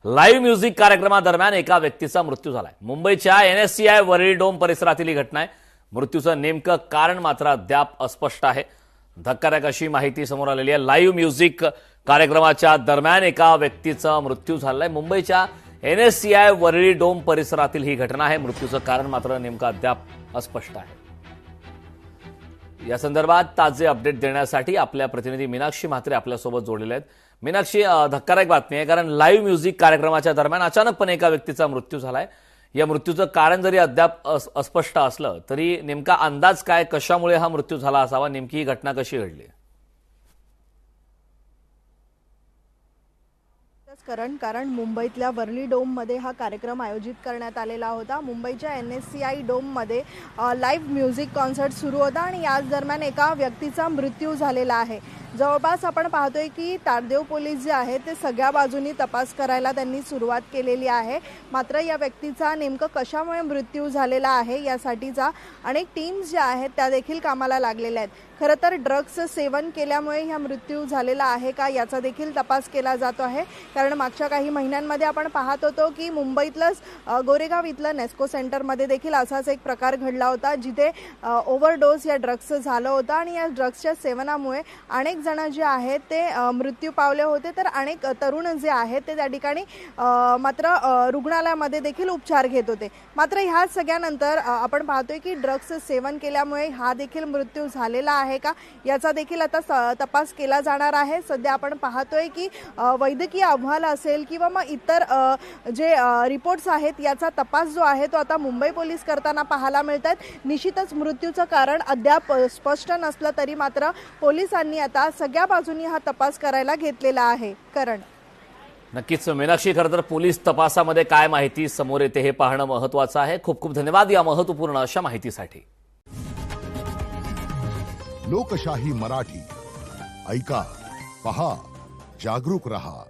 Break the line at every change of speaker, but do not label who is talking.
Live music कार्यक्रमादरम्यान एका व्यक्तीचा मृत्यू झालाय। मुंबईच्या NSCI वरळी डोम परिसरातील ही घटना आहे। मृत्यूचं नेमकं कारण मात्र अद्याप अस्पष्ट आहे। धक्कादायक अशी माहिती समोर आलेली आहे। लाईव्ह म्युझिक कार्यक्रमाच्या दरम्यान एका व्यक्तीचा मृत्यू झालाय। मुंबईच्या NSCI वरळी डोम परिसरातील ही घटना आहे। मृत्यूचं कारण मात्र नेमकं अद्याप अस्पष्ट आहे। या संदर्भात ताजे अपडेट देण्यासाठी आपल्या प्रतिनिधी मीनाक्षी म्हात्रे आपल्यासोबत जोडलेले आहेत। मीनाक्षी, धक्कादायक बातमी आहे, कारण लाईव्ह म्युझिक कार्यक्रमाच्या दरम्यान अचानकपणे एका व्यक्तीचा मृत्यू झालाय। या मृत्यूचं कारण जरी अद्याप अस्पष्ट असलं तरी नेमका अंदाज काय, कशामुळे हा मृत्यू झाला असावा, नेमकी ही घटना कशी घडली?
कारण मुंबईतल्या वरळी डोममध्ये हा कार्यक्रम आयोजित करण्यात आलेला होता। मुंबईच्या NSCI डोममध्ये लाईव्ह म्युझिक कॉन्सर्ट सुरू होता आणि याच दरम्यान एका व्यक्तीचा मृत्यू झालेला आहे। जवळपास आपण पाहतोय की तारदेव पोलीस जे आहेत ते सगळ्या बाजूनी तपास करायला त्यांनी सुरुवात केलेली आहे। मात्र या व्यक्तीचा नेमकं कशामुळे मृत्यू झालेला आहे यासाठीचा अनेक टीम्स ज्या आहेत त्या देखील कामाला लागलेल्या आहेत। खरं तर ड्रग्सचं सेवन केल्यामुळे हा मृत्यू झालेला आहे का याचा देखील तपास केला जातो आहे। कारण मागच्या काही महिन्यांमध्ये आपण पाहत होतो की मुंबईतलंच गोरेगाव इथलं नेस्को सेंटरमध्ये देखील असाच एक प्रकार घडला होता, जिथे ओव्हरडोस या ड्रग्सचं झालं होतं आणि या ड्रग्सच्या सेवनामुळे अनेक जण जे आहेत ते मृत्यू पावले होते, तर अनेक तरुण जे आहेत ते त्या ठिकाणी मात्र रुग्णालयामध्ये देखील उपचार घेत होते। मात्र ह्या सगळ्यानंतर आपण पाहतोय की ड्रग्सचं सेवन केल्यामुळे हा देखील मृत्यू झालेला आहे का याचा देखील आता तपास केला जाणार आहे। सध्या आपण पाहतोय की वैद्यकीय अहवाल असेल किंवा मग इतर जे रिपोर्ट्स आहेत याचा तपास जो आहे तो आता मुंबई पोलीस करताना पाहायला मिळतात। निश्चितच मृत्यूचं कारण अद्याप स्पष्ट नसलं तरी मात्र पोलिसांनी आता सगळ्या बाजूंनी हा तपास करायला घेतलेला आहे। करण,
नक्कीच मीनाक्षी, खरं तर पोलीस तपासामध्ये काय माहिती समोर येते हे पाहणं महत्त्वाचं आहे। खूप खूप धन्यवाद या महत्त्वपूर्ण अशा माहितीसाठी।
लोकशाही मराठी ऐका, पहा, जागरूक रहा।